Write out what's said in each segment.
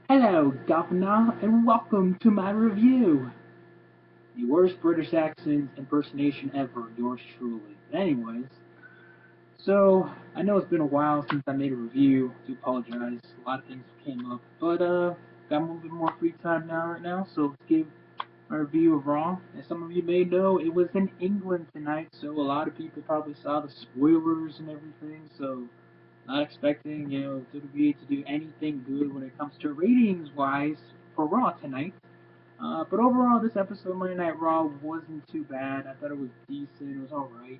Hello, Governor, and welcome to my review. The worst British accent impersonation ever, yours truly. But anyways, so I know it's been a while since I made a review. I do apologize. A lot of things came up, but got a little bit more free time now right now, so let's give my review of Raw. As some of you may know, it was in England tonight, so a lot of people probably saw the spoilers and everything. So not expecting, WWE to do anything good when it comes to ratings wise for Raw tonight. But overall, this episode of Monday Night Raw wasn't too bad. I thought it was decent. It was alright.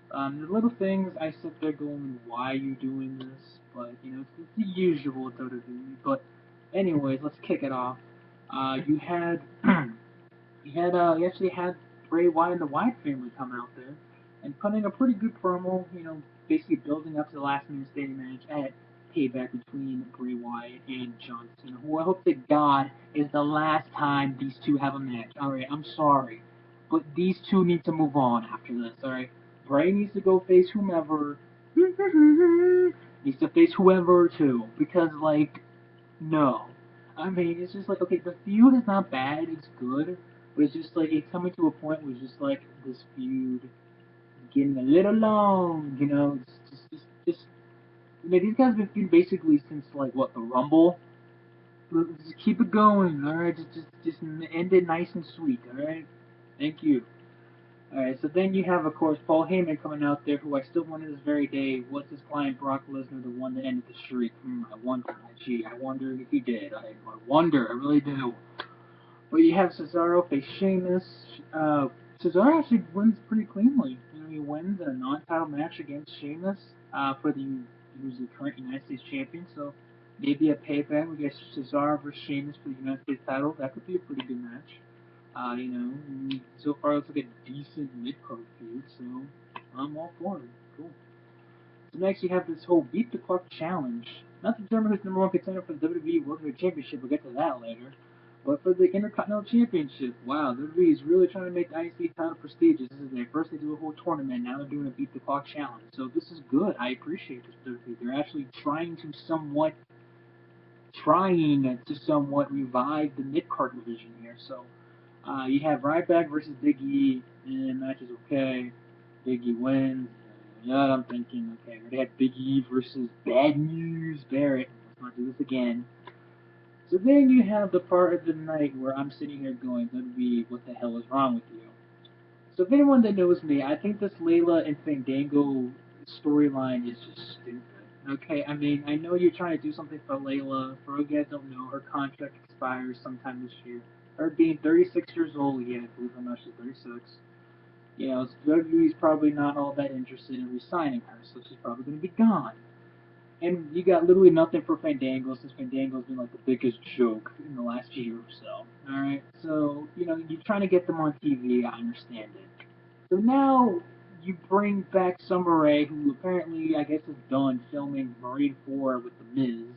The little things I sit there going, why are you doing this? But, it's the usual WWE. But, anyways, let's kick it off. You had, you actually had Bray Wyatt and the Wyatt family come out there and putting a pretty good promo, basically building up to the last minute standing match at Payback between Bray Wyatt and John Cena, who I hope to God is the last time these two have a match. Alright, I'm sorry. But these two need to move on after this, alright? Bray needs to go face whomever. Needs to face whoever too. Because, like, no. I mean, it's just like, okay, the feud is not bad, it's good. But it's just like, it's coming to a point where it's just like, this feud getting a little long, these guys have been feuding basically since, like, what, the Rumble? Just keep it going, alright? Just end it nice and sweet, alright? Thank you. Alright, so then you have, of course, Paul Heyman coming out there, who I still wonder to this very day, was his client Brock Lesnar the one that ended the streak? I wonder. Gee, I wonder if he did. I wonder, I really do. But you have Cesaro face Sheamus. Cesaro actually wins pretty cleanly. He wins in a non-title match against Sheamus for who's the current United States champion. So maybe a payback. We get Cesaro versus Sheamus for the United States title. That could be a pretty good match. So far it looks like a decent mid-card feud. So I'm all for it. Cool. So next you have this whole beat the clock challenge. Not to determine who's number one contender for the WWE World Heavyweight Championship. We'll get to that later. But for the Intercontinental Championship, wow, WWE is really trying to make the IC title prestigious. This is their first they do a whole tournament. Now they're doing a beat the clock challenge. So this is good. I appreciate this. WWE. They're actually trying to somewhat revive the mid card division here. So you have Ryback versus Big E, and the match is okay. Big E wins. Yeah, I'm thinking, okay, we had Big E versus Bad News Barrett. Let's not do this again. So then you have the part of the night where I'm sitting here going, WWE, what the hell is wrong with you? So if anyone that knows me, I think this Layla and Fandango storyline is just stupid. Okay, I mean, I know you're trying to do something for Layla. For you guys don't know, her contract expires sometime this year. Her being 36 years old, yeah, believe it or not, she's 36. WWE's probably not all that interested in re-signing her, so she's probably going to be gone. And you got literally nothing for Fandango since Fandango's been like the biggest joke in the last year or so. Alright? So, you're trying to get them on TV, I understand it. So now you bring back Summer Rae, who apparently, I guess, is done filming Marine 4 with The Miz.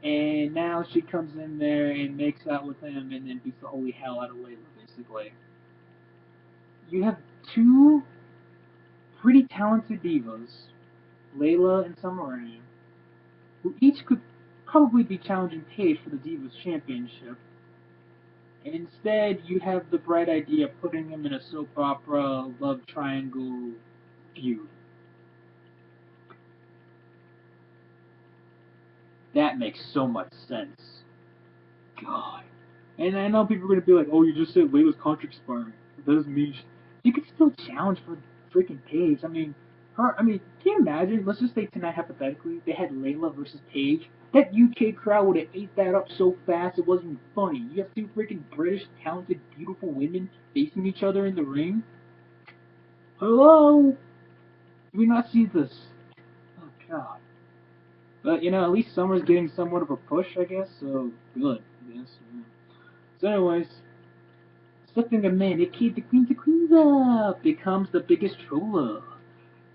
And now she comes in there and makes out with him and then beats the holy hell out of Layla, basically. You have two pretty talented divas, Layla and Summer Rae, who each could probably be challenging Paige for the Divas Championship. And instead, you have the bright idea of putting them in a soap opera love triangle feud. That makes so much sense. God. And I know people are going to be like, oh, you just said Layla's contract expiring. That doesn't mean you could still challenge for freaking Paige. Can you imagine? Let's just say tonight, hypothetically, they had Layla versus Paige. That UK crowd would have ate that up so fast it wasn't even funny. You have two freaking British, talented, beautiful women facing each other in the ring. Hello? Do we not see this? Oh, God. But, at least Summer's getting somewhat of a push, I guess, so good, I guess. Yeah. So, anyways, Stephanie McMahon, aka the Queen's up, becomes the biggest troller.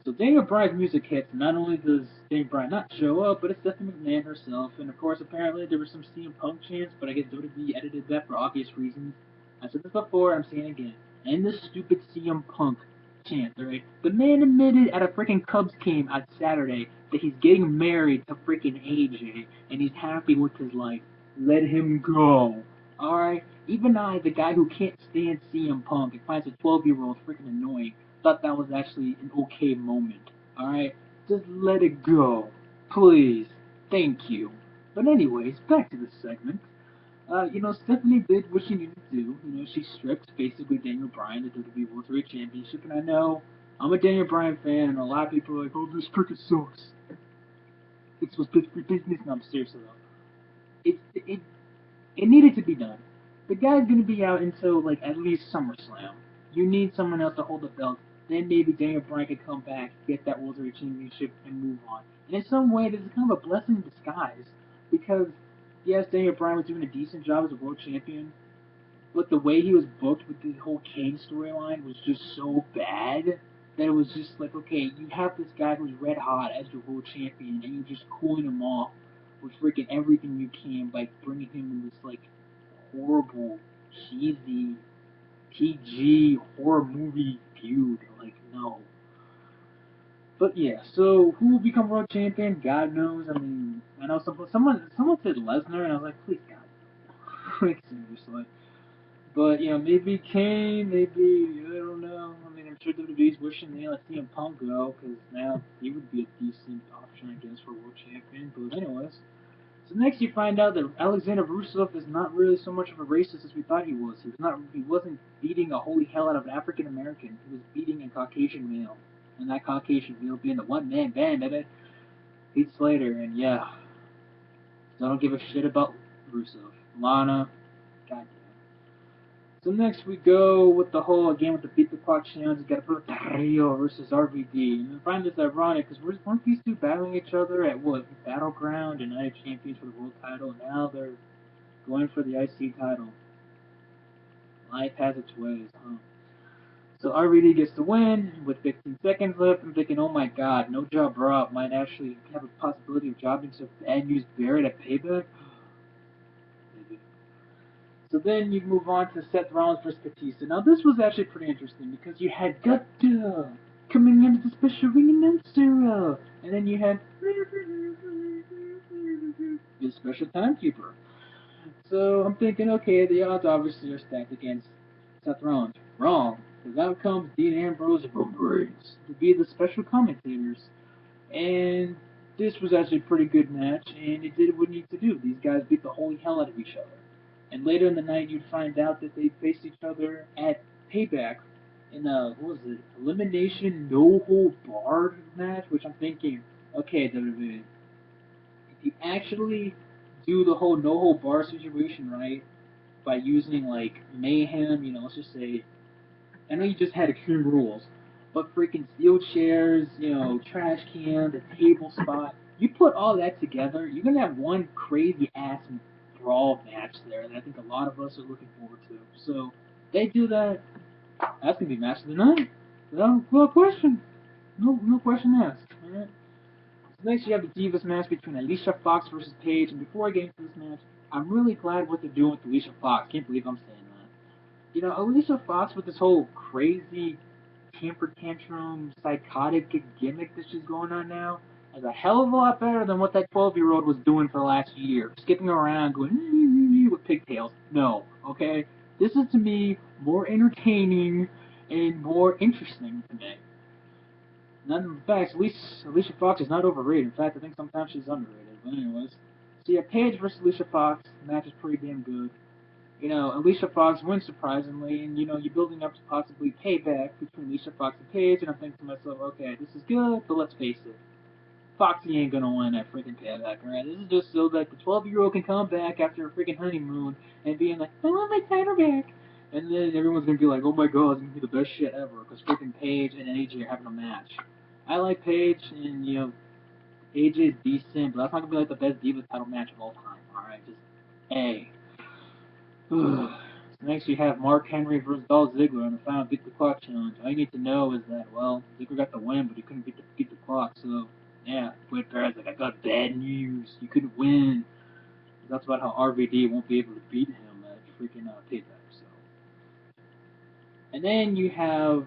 So Daniel Bryan's music hits, and not only does Daniel Bryan not show up, but it's Stephanie McMahon herself. And of course, apparently there was some CM Punk chants, but I guess WWE edited that for obvious reasons. I said this before, I'm saying it again. And this stupid CM Punk chant, alright? The man admitted at a freaking Cubs game on Saturday that he's getting married to freaking AJ, and he's happy with his life. Let him go. Alright? Even I, the guy who can't stand CM Punk and finds a 12-year-old freaking annoying, thought that was actually an okay moment. Alright? Just let it go. Please. Thank you. But anyways, back to the segment. Stephanie did what she needed to do. She stripped basically Daniel Bryan, the WWE World Heavyweight Championship, and I know I'm a Daniel Bryan fan, and a lot of people are like, "Oh, this cricket sucks. It's supposed to be business." No, I'm serious though. It needed to be done. The guy's gonna be out until like at least SummerSlam. You need someone else to hold the belt. Then maybe Daniel Bryan can come back, get that World Heavyweight Championship, and move on. And in some way, this is kind of a blessing in disguise because yes, Daniel Bryan was doing a decent job as a world champion, but the way he was booked with the whole Kane storyline was just so bad that it was just like, okay, you have this guy who's red hot as your world champion, and you're just cooling him off with freaking everything you can by bringing him in this like horrible, cheesy, PG horror movie feud. Like, no. But yeah, so who will become world champion? God knows. I mean, I know someone said Lesnar, and I was like, please God, like seriously. But maybe Kane, maybe I don't know. I mean, I'm sure WWE's wishing they let CM Punk go because now he would be a decent option, I guess, for world champion. But anyways, so next you find out that Alexander Rusev is not really so much of a racist as we thought he was. He was not. He wasn't beating a holy hell out of an African American. He was beating a Caucasian male, and that Caucasian male being the one-man band, baby, Pete Slater. And yeah, so I don't give a shit about Rusev. Lana, goddamn. So next we go with the whole again with the beat the clock challenge. You got to put Rio versus RVD, and I find this ironic because weren't these two battling each other at what Battleground and Night of Champions for the world title? And now they're going for the IC title. Life has its ways, huh? So RVD gets the win with 15 seconds left. I'm thinking, oh my god, No Job Rob might actually have a possibility of jobbing to Bad News Barrett at Payback. Maybe. So then you move on to Seth Rollins versus Batista. Now this was actually pretty interesting because you had Gunther coming in as a special ring announcer, and then you had the special timekeeper. So I'm thinking, okay, the odds obviously are stacked against Seth Rollins. Wrong, because out comes Dean Ambrose and Roman Reigns to be the special commentators, and this was actually a pretty good match, and it did what it needed to do. These guys beat the holy hell out of each other. And later in the night, you'd find out that they faced each other at Payback in a, what was it, elimination no hold barred match, which I'm thinking, okay, WWE, if you actually do the whole no hold bar situation right by using like mayhem, let's just say, I know you just had Extreme Rules, but freaking steel chairs, trash can, the table spot, you put all that together, you're gonna have one crazy ass brawl match there that I think a lot of us are looking forward to. So they do that, that's gonna be match of the night. No question. No question asked. Alright. So next you have the Divas match between Alicia Fox versus Paige, and before I get into this match, I'm really glad what they're doing with Alicia Fox. Can't believe I'm saying that. Alicia Fox with this whole crazy temper tantrum, psychotic gimmick that she's going on now is a hell of a lot better than what that 12-year-old was doing for the last year. Skipping around, going with pigtails. No, okay? This is to me more entertaining and more interesting to me. None of the facts, at least Alicia Fox is not overrated. In fact, I think sometimes she's underrated. But anyways, so yeah, Paige versus Alicia Fox. The match is pretty damn good. Alicia Fox wins surprisingly, and you're building up to possibly payback between Alicia Fox and Paige, and I'm thinking to myself, okay, this is good, but let's face it, Foxy ain't gonna win that freaking payback, alright? This is just so that the 12-year-old can come back after a freaking honeymoon and being like, I want my title back. And then everyone's gonna be like, oh my god, it's gonna be the best shit ever, because freaking Paige and AJ are having a match. I like Paige, and, AJ is decent, but that's not gonna be like the best Divas title match of all time, alright? Just, A. So next you have Mark Henry versus Dolph Ziggler in the final Beat the Clock challenge. All you need to know is that, well, Ziggler got the win, but he couldn't beat the clock. So, yeah, Wade Barrett's like, I got bad news. You couldn't win. That's about how RVD won't be able to beat him at freaking Payback. So, and then you have,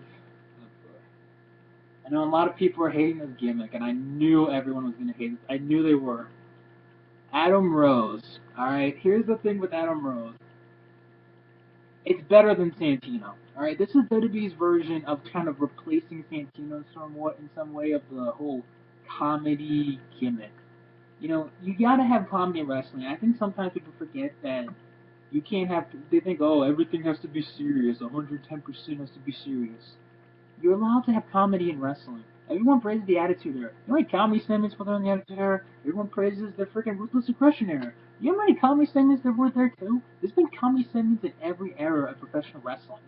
I know a lot of people are hating this gimmick, and I knew everyone was going to hate it. I knew they were. Adam Rose. Alright, here's the thing with Adam Rose. It's better than Santino. Alright, this is WWE's version of kind of replacing Santino somewhat in some way of the whole comedy gimmick. You know, you gotta have comedy in wrestling. I think sometimes people forget that you can't have. They think, oh, everything has to be serious. 110% has to be serious. You're allowed to have comedy in wrestling. Everyone praises the Attitude Era. You know how many comedy segments were there in the Attitude Era? Everyone praises the freaking Ruthless Aggression Era. You know how many comedy segments there were there too? There's been comedy segments in every era of professional wrestling.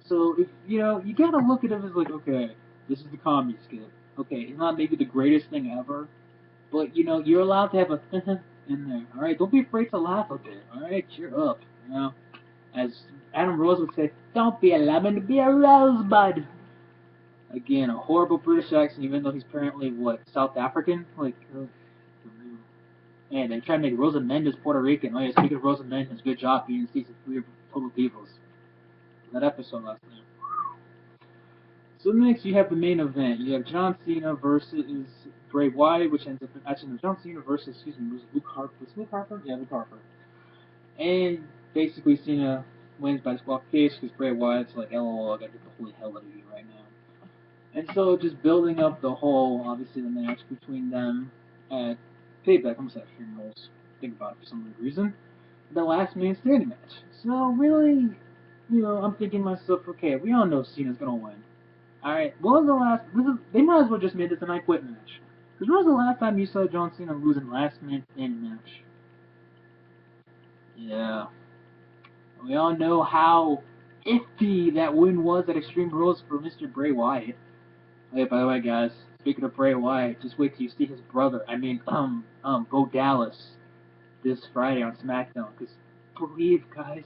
So if you gotta look at it as like, okay, this is the comedy skit. Okay, it's not maybe the greatest thing ever, but you're allowed to have a in there. All right, don't be afraid to laugh a bit. All right, cheer up. As Adam Rose would say, don't be a lemon, be a rosebud. Again, a horrible British accent, even though he's apparently South African. Like, and they try to make Rosa Mendes Puerto Rican. Oh yeah, speaking of Rosa Mendes, good job being in season 3 of Total Divas. That episode last night. So next you have the main event. You have John Cena versus Bray Wyatt, which ends up actually no, John Cena versus was Luke Harper. Was Luke Harper? Yeah, Luke Harper. And basically Cena wins by disqualification because Bray Wyatt's like, LOL, I gotta get the holy hell out of you right now. And so just building up the whole, obviously the match between them at Payback. I'm sorry, Funerals. Think about it for some weird reason. The last man standing match. So really, I'm thinking to myself, okay, we all know Cena's gonna win. Alright, what was the last? They might as well just made this an I Quit match. Because when was the last time you saw John Cena lose in last man standing match? Yeah. We all know how iffy that win was at Extreme Rules for Mr. Bray Wyatt. Hey, by the way, guys, speaking of Bray Wyatt, just wait till you see his brother. Bo Dallas this Friday on SmackDown. Because believe, guys,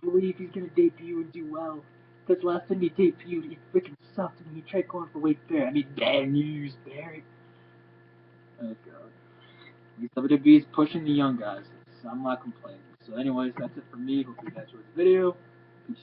believe he's gonna debut and do well. Because last time he debuted, he freaking sucked when he tried going for Wade Barrett. Bad news, Barrett. Oh god. These WWE's pushing the young guys. I'm not complaining. So anyways, that's it for me. Hope you guys enjoyed the video. Peace.